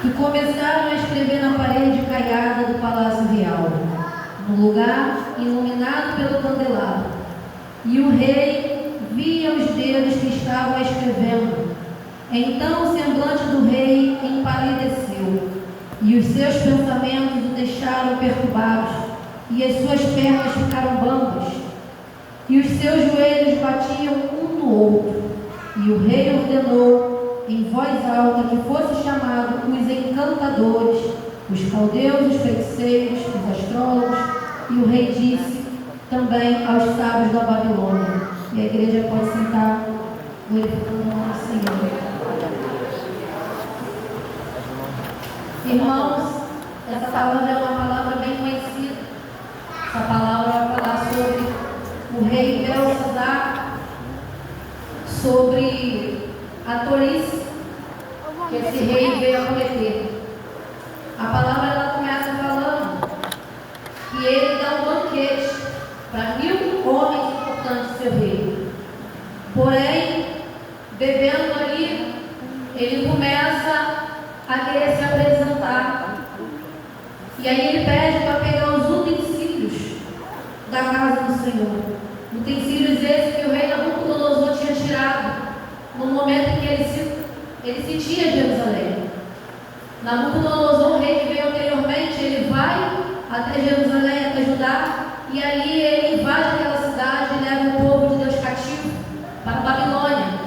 e começaram a escrever na parede caiada do palácio real, no lugar iluminado pelo candelabro. E o rei via os dedos que estavam escrevendo. Então o semblante do rei empalideceu, e os seus pensamentos o deixaram perturbados, e as suas pernas ficaram bambas, e os seus joelhos batiam um no outro. E o rei ordenou em voz alta que fosse chamado os encantadores, os caldeus, os feiticeiros, os astrólogos, e o rei disse também aos sábios da Babilônia. E a igreja pode sentar, glorificando o nome do Senhor. Irmãos, essa palavra é uma palavra bem conhecida. Essa palavra vai falar sobre o rei Belsazar, sobre a tolice que esse rei veio a cometer. A palavra ela começa falando que ele dá um banquete para 1000 homens importantes do seu rei. Porém, bebendo ali, ele começa a querer se apresentar. E aí ele pede para pegar os utensílios da casa do Senhor. Utensílios esses que o rei Nabucodonosor tinha tirado no momento em que ele se tinha Jerusalém. Nabucodonosor, o rei que veio anteriormente, ele vai até Jerusalém, até Judá, e ali ele invade aquela cidade e leva o povo de Deus cativo para a Babilônia.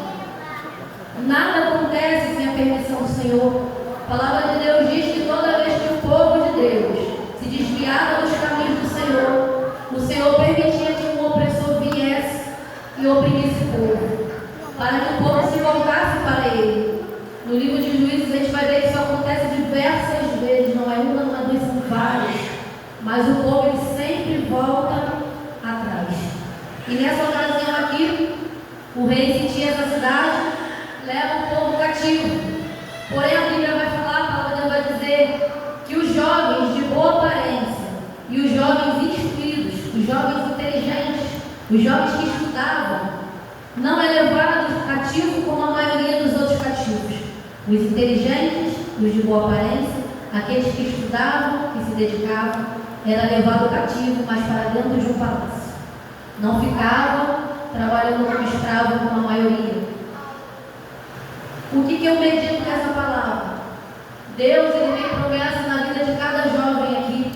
Nada acontece sem a permissão do Senhor. A palavra de Deus diz que toda vez que o povo de Deus se desviava dos caminhos do Senhor, o Senhor permitia que um opressor viesse e oprimisse o povo, para que o povo se voltasse para ele. No livro de Juízes a gente vai ver que isso acontece diversas vezes, não é uma, não é duas, são várias. Mas o povo ele sempre volta atrás. E nessa ocasião aqui, o rei sentia essa cidade, leva o povo cativo. Porém a Bíblia vai falar, a palavra de Deus vai dizer que os jovens de boa aparência e os jovens instruídos, os jovens inteligentes, os jovens que estudavam, não é levado cativo como a maioria dos outros cativos. Os inteligentes, os de boa aparência, aqueles que estudavam, que se dedicavam, era levado cativo, mas para dentro de um palácio. Não ficavam trabalhando como escravo como a maioria. O que eu medito nessa palavra? Deus ele tem promessa na vida de cada jovem aqui.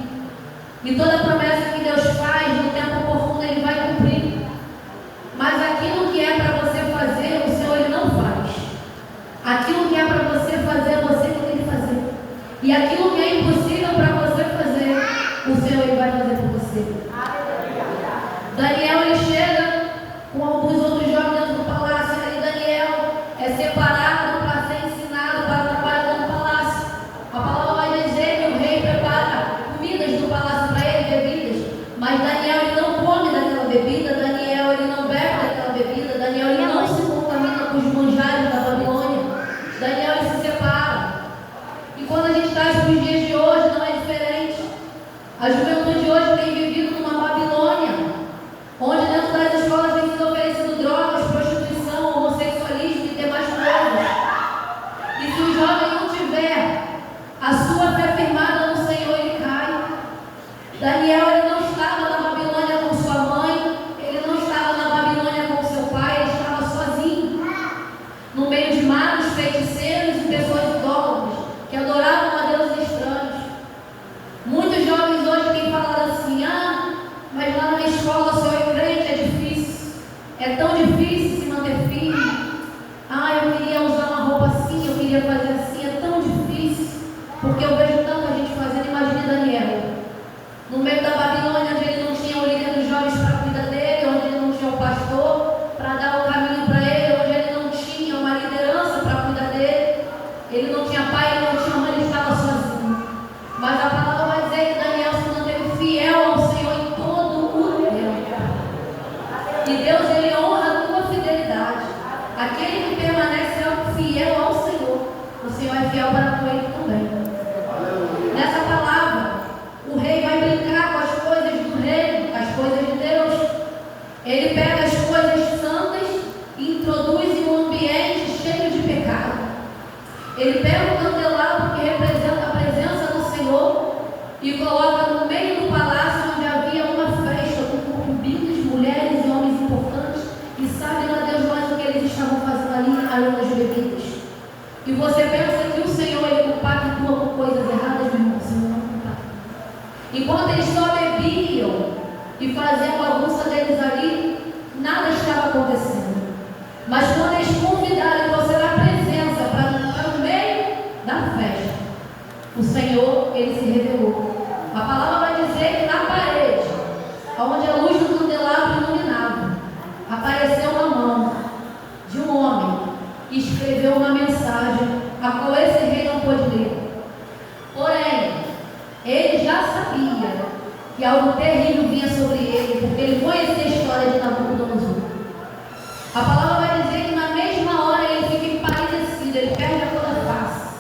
E toda promessa que Deus faz, no tempo oportuno, Ele vai cumprir. Mas aquilo que é para você fazer, o Senhor Ele não faz. Aquilo que é para você fazer, você que tem que fazer. E aquilo que é impossível para você fazer, o Senhor Ele vai fazer por você. Daniel ele chega com alguns outros jovens dentro do palácio. E Daniel é separado para ser ensinado para trabalhar no palácio. A palavra vai dizer que o rei prepara comidas do palácio para ele, bebidas. Mas Daniel ele não come daquela bebida, Daniel ele não bebe daquela bebida, Daniel ele não se contamina com os manjares da Babilônia. Daniel ele se separa. E quando a gente traz para os dias de hoje, não é diferente. A juventude hoje tem vivido numa Babilônia, onde dentro das escolas tem sido oferecido drogas, prostituição, homossexualismo e demais coisas. E se o jovem não tiver a sua fé firmada no Senhor, ele cai. Daniel ele não estava na Babilônia com sua mãe, ele não estava na Babilônia com seu pai, ele estava sozinho, no meio de magos, feiticeiros e pessoas idólatras que adoravam a deuses estranhos. Muitos jovens hoje têm falado assim: mas lá na escola só eu crente, é difícil. É tão difícil se manter firme. Eu queria usar uma roupa assim, eu queria fazer assim. É tão difícil, porque eu vejo tanta gente fazendo. Imagine Daniel, no meio da Babilônia, onde ele não tinha o líder dos jovens para cuidar dele, onde ele não tinha o pastor para dar o caminho para ele, onde ele não tinha uma liderança para cuidar dele, ele não tinha pai, ele não tinha mãe, ele estava sozinho. Mas a palavra vai dizer que Daniel se manteve fiel ao Senhor em todo o tempo. E Deus ele honra a tua fidelidade. Aquele que permanece fiel ao Senhor, o Senhor é fiel para com ele também. Nessa palavra, o rei vai brincar com as coisas do reino, as coisas de Deus. Ele pega as coisas santas e introduz em um ambiente cheio de pecado. Ele pega o candelabro que representa e coloca no meio do palácio onde havia uma festa com concubinas, mulheres e homens importantes, e sabe lá Deus mais o que eles estavam fazendo ali, além das bebidas. E você pensa que o Senhor ele compactua com coisas erradas, meu irmão? O Senhor não compactua. Enquanto eles só bebiam e faziam a bagunça deles ali, nada estava acontecendo. Mas quando eles convidaram e trouxeram a presença para o meio da festa, o Senhor, ele se revelou. A palavra vai dizer que na parede, onde a luz do candelabro iluminava, apareceu uma mão de um homem e escreveu uma mensagem, a qual esse rei não pôde ler. Porém, ele já sabia que algo terrível vinha sobre ele, porque ele conhecia a história de Nabucodonosor. A palavra vai dizer que na mesma hora ele fica empalidecido, ele perde a cor da face.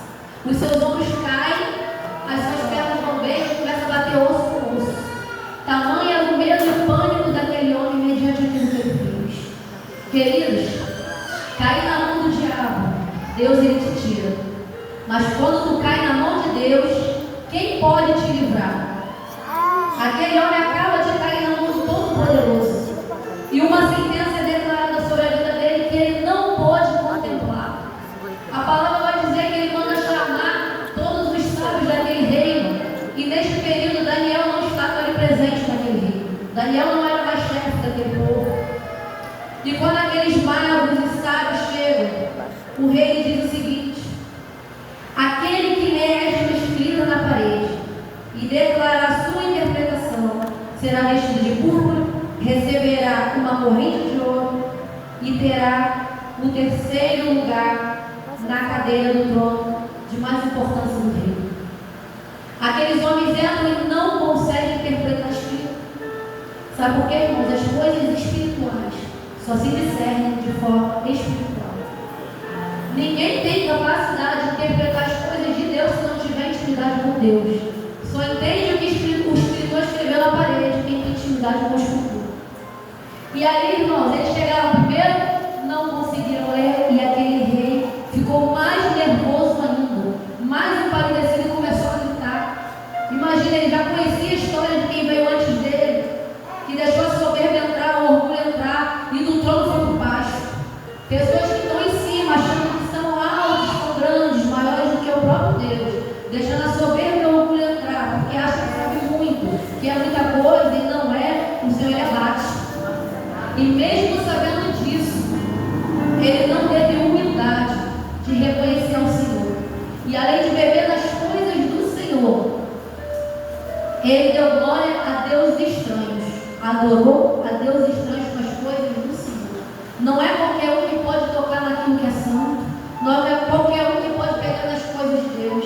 Os seus ombros caem, as suas pernas vão bem, ele começa a bater osso com osso. Tamanho era o medo e o pânico daquele homem mediante aquilo que ele fez. Queridos, cair na mão do diabo, Deus ele te tira. Mas quando tu cai na mão de Deus, quem pode te livrar? Aquele homem acaba de cair na mão do Todo-Poderoso. E uma sentença é declarada sobre a vida dele que ele não pode contemplar. A palavra vai dizer que ele manda chamar todos os sábios daquele reino. E neste período Daniel não estava ali presente naquele reino. Daniel não era mais chefe daquele povo. E quando aqueles magos e sábios chegam, o rei diz o seguinte: aquele que lê esta escrita na parede e declarar a sua interpretação será vestido de púrpura, receberá uma corrente de ouro e terá o terceiro lugar na cadeira do trono de mais importância do reino. Aqueles homens entram e não conseguem interpretar a escrita. Sabe por quê, irmãos? As coisas espirituais só se discernem de forma espiritual. Ninguém tem capacidade de interpretar as coisas de Deus se não tiver intimidade com Deus. Só entende o que o escritor escreveu na parede quem tem intimidade com o escritor. E aí, irmãos, eles chegaram primeiro, não conseguiram ler, e aquele rei ficou mais nervoso ainda, mais empalidecido e começou a gritar. Imagina, ele já conhecia a história de quem veio antes dele, que deixou a soberba entrar, o orgulho entrar, e do trono foi por baixo. Pessoas que estão em cima, achando que são altos, são grandes, maiores do que o próprio Deus, deixando a soberba e o orgulho entrar, porque acha que sabe muito, que é muita coisa e não é, o Senhor ele abate. E mesmo sabendo disso, ele não teve humildade de reconhecer ao Senhor. E além de beber das coisas do Senhor, ele deu glória a deuses estranhos, adorou a deuses estranhos com as coisas do Senhor. Não é qualquer um que pode tocar naquilo que é santo, não é qualquer um que pode pegar nas coisas de Deus.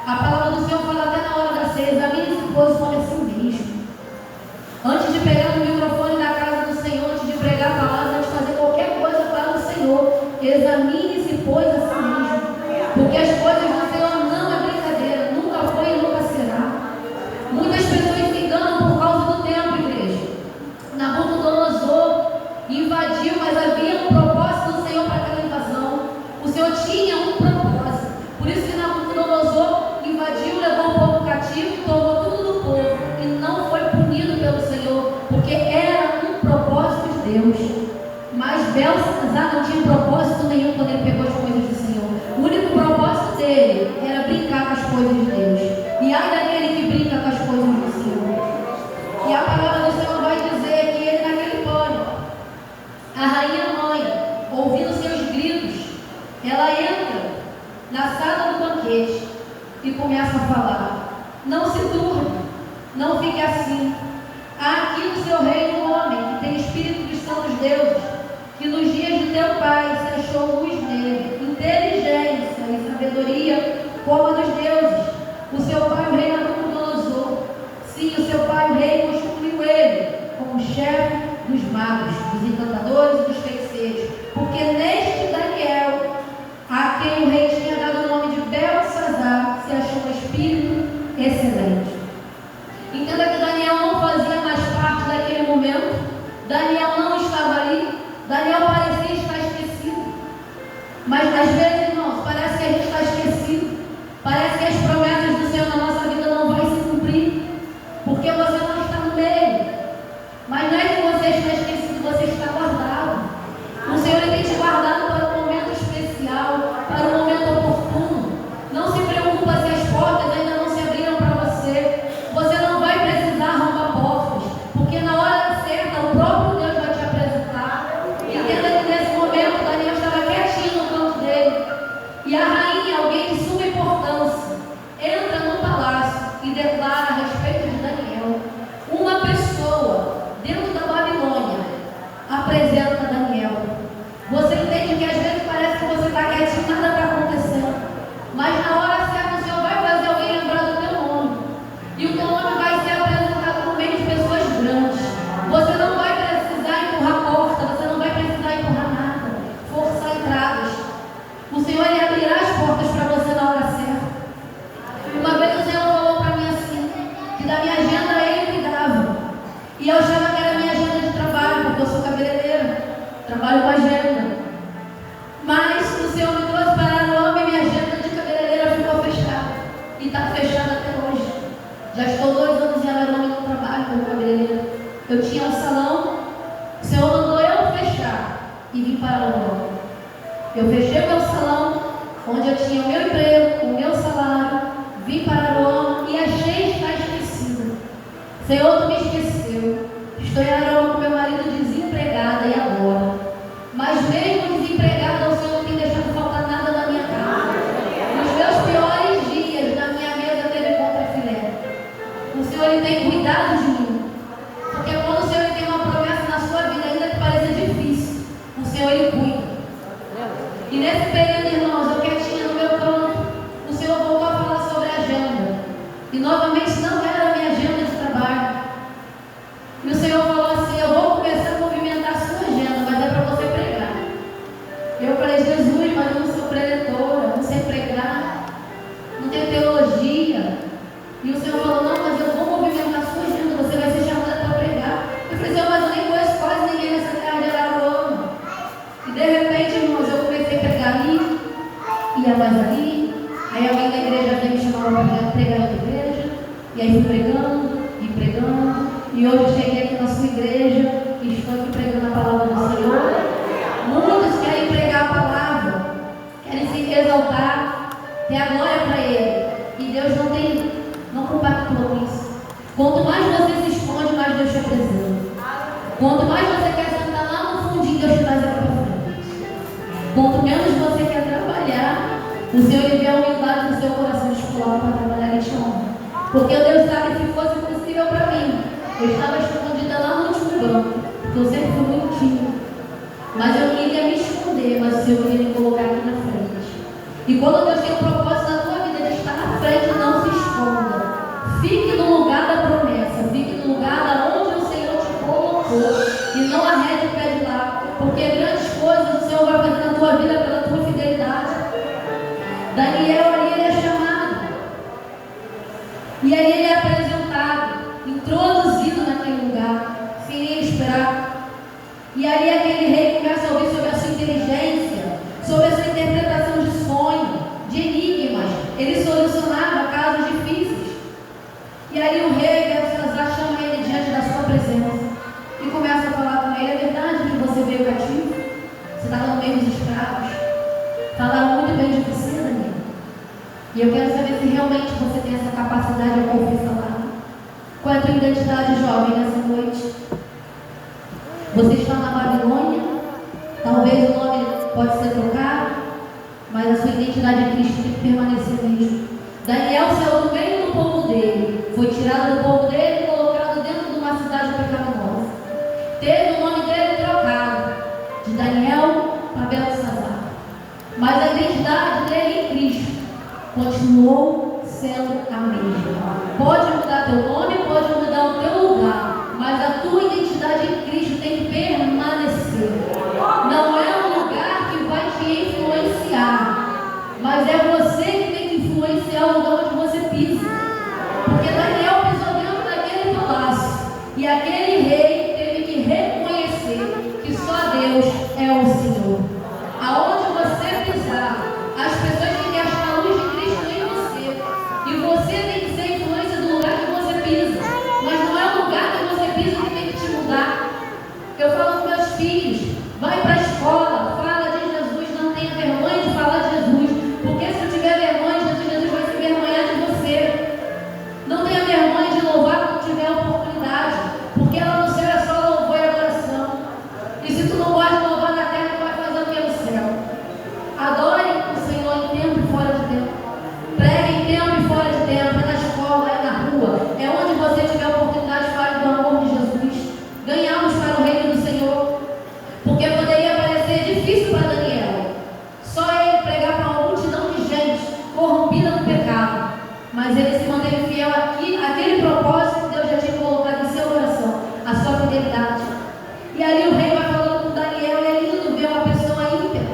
A palavra do Senhor fala até na hora da ceia: examine-se, pois, como é si mesmo. Antes de pegar no microfone na casa do Senhor, antes de pregar a palavra, antes de fazer qualquer coisa para o Senhor, examine-se, pois, a si mesmo. Porque as coisas do Senhor não é brincadeira, nunca foi e nunca será. Muitas pessoas se enganam por causa do tempo, igreja. Nabucodonosor invadiu, mas havia um propósito do Senhor para aquela invasão. O Senhor tinha um propósito. Por isso que Nabucodonosor invadiu, levou o povo cativo, tomou tudo do povo e não foi punido pelo Senhor, porque era um propósito de Deus. Mas Belsazar não tinha propósito nenhum quando ele pegou as coisas do Senhor. O único propósito dele era brincar com as coisas de Deus. E ai daquele que brinca com as coisas do Senhor. E a palavra do Senhor vai dizer que ele naquele pânico, a rainha mãe, ouvindo seus gritos, ela entra na sala do banquete e começa a falar: não se turbe, não fique assim. Há aqui no seu reino um homem que tem espírito dos santos deuses, que nos dias de teu pai se achou luz nele, inteligência e sabedoria como a dos deuses. O seu pai, o rei Nabucodonosor, sim, o seu pai, o rei, constituiu ele como chefe dos magos, dos encantadores e dos feiticeiros, porque neste Daniel, a quem o rei tinha dado o nome de Belsazar, se achou um espírito excelente. Entenda que Daniel não fazia mais parte daquele momento, Daniel não estava ali, Daniel parecia estar esquecido. Mas às vezes, irmãos, parece que a gente está esquecido, parece que as promessas do Senhor na nossa vida não vão se cumprir, Eu fechei o meu salão, onde eu tinha o meu emprego, o meu salário, vim para Aroma e achei estar esquecida. Senhor, tu me esqueceu. Estou em Aroma com meu marido desempregada e agora? Mas mesmo desempregada, o Senhor não tem deixado faltar nada na minha casa. Nos meus piores dias, na minha mesa teve contrafilé. O Senhor ele tem cuidado de mim. Porque quando o Senhor ele tem uma promessa na sua vida, ainda que pareça difícil, o Senhor ele cuida. E nesse período, irmãos, eu quietinha no meu canto, o Senhor voltou a falar sobre a agenda. E novamente não era a minha agenda de trabalho. E o Senhor falou assim: eu vou começar a movimentar a sua agenda, mas é para você pregar. Eu falei: Jesus, mas eu não sou preletora, não sei pregar, não tenho teologia. E o Senhor falou: não, mas eu vou movimentar a sua agenda, você vai ser chamada para pregar. Eu falei: Senhor, mas eu nem conheço quase ninguém nessa terra de Araroma. E de repente, irmãos, eu comecei a pregar ali, ia mais ali. Aí alguém da igreja veio me chamar para pregar na igreja. E aí fui pregando e pregando. E hoje eu cheguei aqui na sua igreja e estou aqui pregando a palavra do Senhor. Muitos querem pregar a palavra, querem se exaltar, ter a glória para Ele. E Deus não compactua com isso. Quanto mais você se esconde, mais Deus te apresenta. Quanto mais você quer sentar lá no fundinho, Deus te traz aqui para frente. Quanto menos você quer trabalhar, o Senhor envia a humildade no seu coração de coloca para trabalhar e te honra. Porque Deus sabe que se fosse possível para mim, eu estava escondida lá no último banco, porque eu sempre fui muito tímida. Mas eu queria me esconder, mas o Senhor queria me colocar aqui na frente. E quando Deus tem um propósito na tua vida de estar na frente, não se esconda. Fique no lugar da promessa, fique no lugar onde o Senhor te colocou. E não arrede o pé de lá, porque grandes coisas o Senhor vai fazer na tua vida pela tua fidelidade. Daniel ali ele é chamado. E aí ele é apresentado, introduzido naquele lugar, sem ele esperar. E aí aquele rei começa a ouvir sobre a sua inteligência, sobre a sua interpretação de sonho, de enigmas. Ele solucionava casos difíceis. E aí o rei Belsazar chama ele diante da sua presença e começa a falar com ele: é verdade que você veio cativo? Você estava no meio dos escravos? Falaram muito bem de você, Daniel. E eu quero saber se realmente você tem essa capacidade de confessar. Qual é a tua identidade, jovem, nessa noite? Você está na Babilônia? Talvez o nome pode ser trocado, mas a sua identidade em Cristo tem que permanecer mesmo. Daniel saiu do meio do povo dele, foi tirado do povo dele e colocado dentro de uma cidade pecaminosa. Teve o nome dele trocado, de Daniel para Belsazar. Mas a identidade dele em Cristo continuou sendo a mesma. Pode mudar teu nome, pode mudar o teu lugar, mas a tua identidade em Cristo tem que permanecer. Não é um lugar que vai te influenciar, mas é você que tem que influenciar o lugar onde você pisa. Porque Daniel pisou dentro daquele palácio e aquele rei teve que reconhecer que só Deus é o Senhor. Aonde você pisar, as pessoas têm que achar a luz de Cristo em você. E você tem que ser influência do lugar que você pisa. Mas não é o lugar que você pisa que tem que te mudar. Eu falo com meus filhos: vai para a escola, fala de Jesus, não tenha vergonha de falar de Jesus. Porque se eu tiver vergonha de Jesus, Jesus vai se envergonhar de você. Não tenha vergonha de louvar quando tiver oportunidade. Porque lá no céu é só louvor e adoração. E se tu não pode louvar na terra, tu vai fazer o que no céu? Adore o Senhor em tempo e fora de tempo. Pregue em tempo e fora de tempo. É na escola, é na rua. É onde você tiver oportunidade, fale do amor de Jesus. Ganhamos para o reino do Senhor. Porque poderia parecer difícil para Daniel. Só ele pregar para uma multidão de gente corrompida no pecado. Mas ele se manteve fiel àquele propósito que Deus já tinha colocado em seu coração. A sua fidelidade. E ali o rei vai falando com Daniel. E é lindo ver uma pessoa ímpia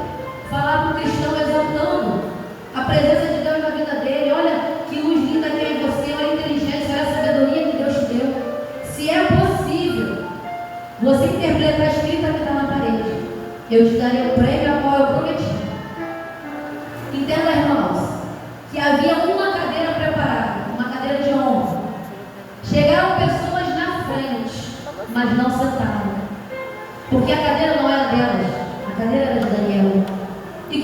falar para o cristão exaltando a presença de Deus na vida dele. Olha que luz linda que é em você, olha a inteligência, olha a sabedoria que Deus te deu. Se é possível você interpretar a escrita que está na parede, eu te darei o prêmio a qual eu prometi. Entenda, irmãos, que havia uma cadeira preparada, uma cadeira de honra. Chegaram pessoas na frente, mas não sentaram, porque a cadeira não era delas, a cadeira era de Daniel. E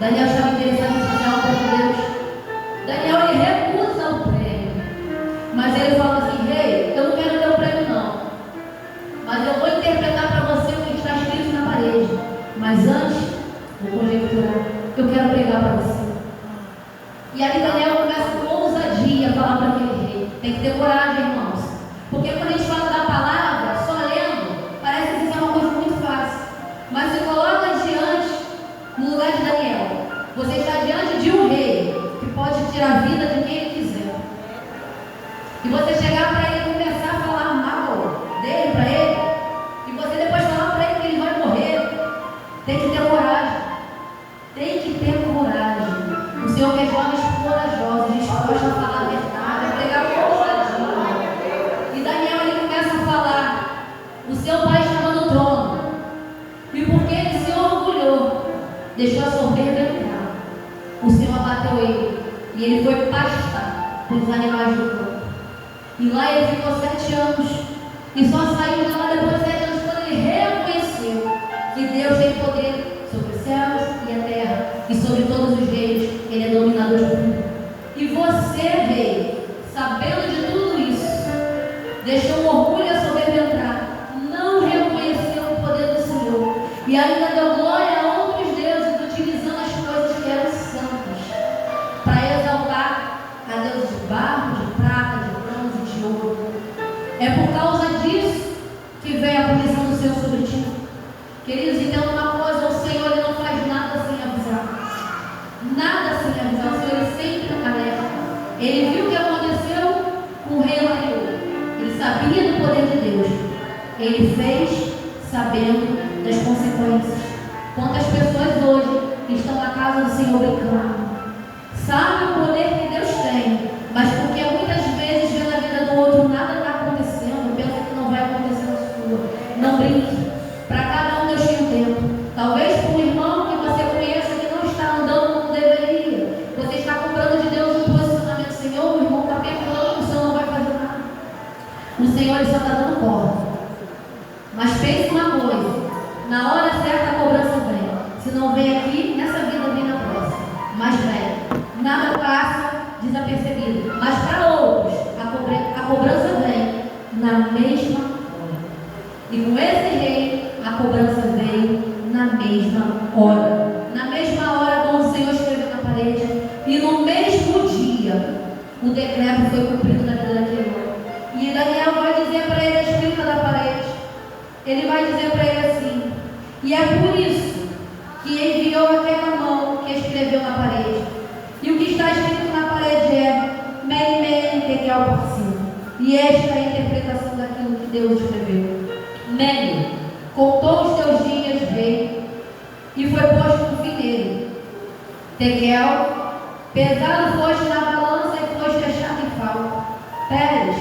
Daniel estava interessado em fazer algo para Deus. Daniel, ele recusa o prêmio. Mas ele fala assim: rei, eu não quero teu prêmio não. Mas eu vou interpretar para você o que está escrito na parede. Mas antes, vou conjecturar. Eu quero pregar para você. E aí Daniel começa com ousadia a falar para aquele rei. Tem que ter coragem, irmãos. Porque quando a gente fala da palavra, só lendo, parece que isso é uma coisa muito fácil. Mas se coloca diante, no lugar de Daniel, você está diante de um rei que pode tirar a vida de quem ele quiser. E você chegar para ele e começar a falar mal dele para ele, e você depois falar para ele que ele vai morrer, tem que ter coragem. Tem que ter coragem. O Senhor quer jovens corajosos, dispostos a falar a verdade, a pregar com ousadia. E Daniel, ele começa a falar: o seu pai estava no trono, e porque ele se orgulhou, deixou a soberba entrar, o Senhor abateu ele, e ele foi pastar pelos animais do campo. E lá ele ficou 7 anos, e só saiu de lá depois de 7 anos, quando ele reconheceu que Deus tem poder sobre os céus e a terra, e sobre todos os reinos. Ele é dominador de tudo. E você, rei, sabendo de tudo isso, deixou o orgulho e a soberba entrar, não reconheceu o poder do Senhor, e ainda deu glória a outros deuses, utilizando as coisas que eram santas, para exaltar a deuses de barro, de prata, de bronze, de ouro. É por causa disso que vem a punição do Senhor sobre ti. Queridos, entendam uma coisa: o Senhor, ele não faz nada sem avisar. Nada sem avisar. O Senhor, ele sempre alerta. Ele viu o que aconteceu com o rei anterior. Ele sabia do poder de Deus. Ele fez sabendo das consequências. Quantas pessoas hoje estão na casa do Senhor brincando? Sabem o poder que Deus tem, mas porque muitas vezes vê na vida do outro nada está acontecendo, pensa que não vai acontecer na sua. Não brinque. Para cada um Deus tem um tempo. Talvez para um irmão que você conheça que não está andando como deveria, você está cobrando de Deus um posicionamento. Senhor, o irmão está pecando, o Senhor não vai fazer nada. O Senhor, ele só está dando corda. Mas pense uma coisa: na hora certa a cobrança vem. Se não vem aqui, nessa vida vem na próxima. Mas vem. Nada passa desapercebido. Mas para outros, a cobrança vem na mesma hora. E com esse rei, a cobrança veio na mesma hora. Na mesma hora, quando o Senhor escreveu na parede, e no mesmo dia, o decreto foi cumprido na vida daquele homem. E Daniel vai dizer para ele a escrita da parede. Ele vai dizer para ele assim: e é por isso que enviou aquela mão que escreveu na parede. E o que está escrito na parede é Mene, Mene, Tekel, Parsim. E esta é a interpretação daquilo que Deus escreveu. Mene, contou os teus dias, rei, e foi posto no fim dele. Tekel, pesado foste na balança e foste achado em falta. Pérez,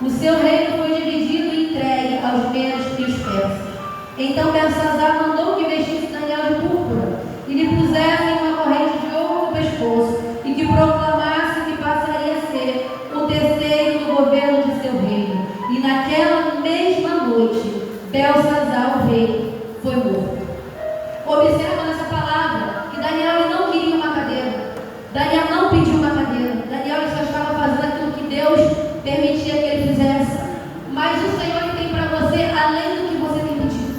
o seu reino foi dividido e entregue aos medos e os persas. Então Belsazar mandou que vestisse Daniel de púrpura e lhe pusessem uma corrente de ouro no pescoço, e que proclamasse que passaria a ser o terceiro no governo de seu reino. E naquela mesma noite, Belsazar, o rei, foi morto. Observa nessa palavra que Daniel não queria uma cadeira. Daniel não pediu uma cadeira. Daniel só estava fazendo aquilo que Deus permitia que ele fizesse. Mas o Senhor tem para você além do que você tem pedido.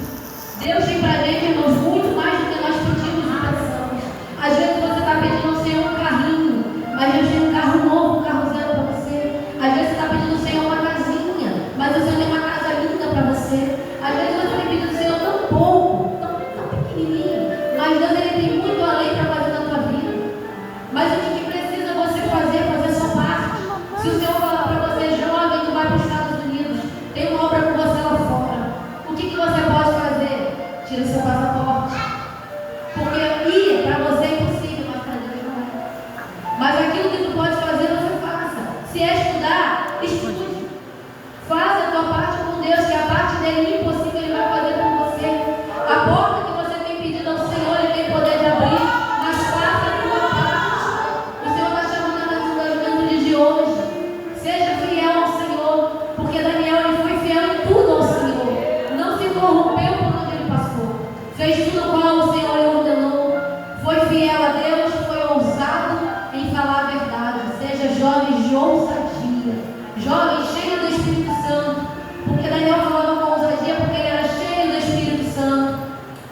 Deus tem para a gente, irmãos, muito mais do que nós pedimos e pensamos. Às vezes você está pedindo ao Senhor um carrinho, mas Deus tem um carro novo, um carro zero para você. Às vezes você está pedindo ao Senhor uma casinha, mas o Senhor tem uma casa linda para você. Às vezes você tem pedido ao Senhor tão pouco, tão pequenininho, mas Deus, ele tem muito além para fazer na tua vida. Mas o que precisa você fazer a sua parte? Se o Senhor falar para você: jovem, tu vai para os Estados Unidos, tem uma obra com você lá fora, o que você pode fazer? Tira o seu passaporte. Porque ir para você é impossível, mas para Deus não é. Mas aquilo que tu pode fazer, você faça. Se é estudar, estude. Faça a tua parte com Deus, que a parte dele é impossível, ele vai fazer com você. A porta que você tem pedido ao Senhor, ele tem poder de abrir, mas faça a tua parte. O Senhor está chamando a juventude de hoje. Seja fiel ao Senhor, porque Daniel, ele foi fiel em tudo ao Senhor. Não se corrompeu por onde ele passou. Fez tudo qual o Senhor lhe ordenou. Foi fiel a de ousadia. Jovem, cheio do Espírito Santo. Porque Daniel falava com ousadia, porque ele era cheio do Espírito Santo.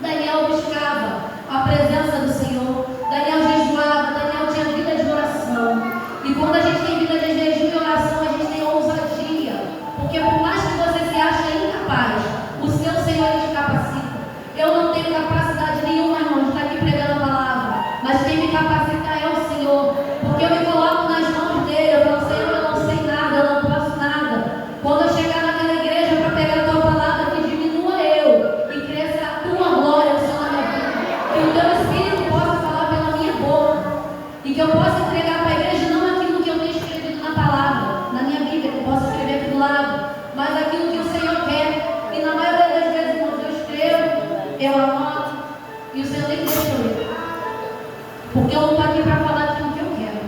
Daniel buscava a presença do Senhor. Daniel jejuava, Daniel tinha vida de oração. E quando a gente tem vida de jejum e oração, a gente tem ousadia. Porque por mais que você se ache incapaz, o seu Senhor te capacita. Eu não tenho capacidade nenhuma, irmão, de estar aqui pregando a palavra. Mas quem me capacita é o Senhor. Porque eu me coloco nas mãos dele. Eu falo, Senhor, eu não sei nada, eu não posso nada. Quando eu chegar naquela igreja para pegar a tua palavra, que diminua eu e cresça a tua glória, Senhor, na minha vida. Que o teu Espírito possa falar pela minha boca. E que eu possa entregar para a igreja não aquilo que eu tenho escrevido na palavra, na minha Bíblia, que eu posso escrever aqui do lado, mas aquilo que o Senhor quer. E na maioria das vezes, irmãos, eu escrevo, eu anoto, e o Senhor nem deixa eu ler. Porque eu não estou aqui para falar aquilo que eu quero,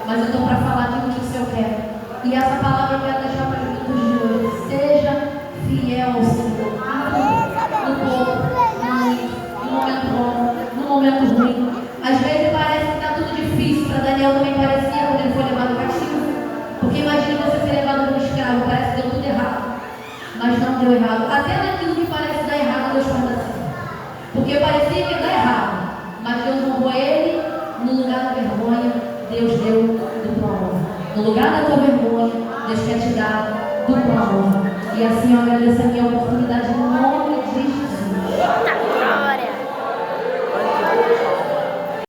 mas eu estou para falar aquilo que o Senhor quer. E essa palavra eu quero deixar para os minutos de hoje. Seja fiel ao Senhor. No pouco, no momento bom, no momento ruim. Às vezes parece que está tudo difícil. Para Daniel também parecia quando ele foi levado cativo. Porque imagina você ser levado como escravo, parece que deu tudo errado. Mas não deu errado. Até naquilo que parece dar errado, Deus faz assim. Porque parecia que ia dar errado. Mas Deus honrou ele. No lugar da vergonha, Deus deu dupla honra. No lugar da tua vergonha, Deus quer te dar dupla honra. E assim eu agradeço a minha oportunidade em nome de Jesus.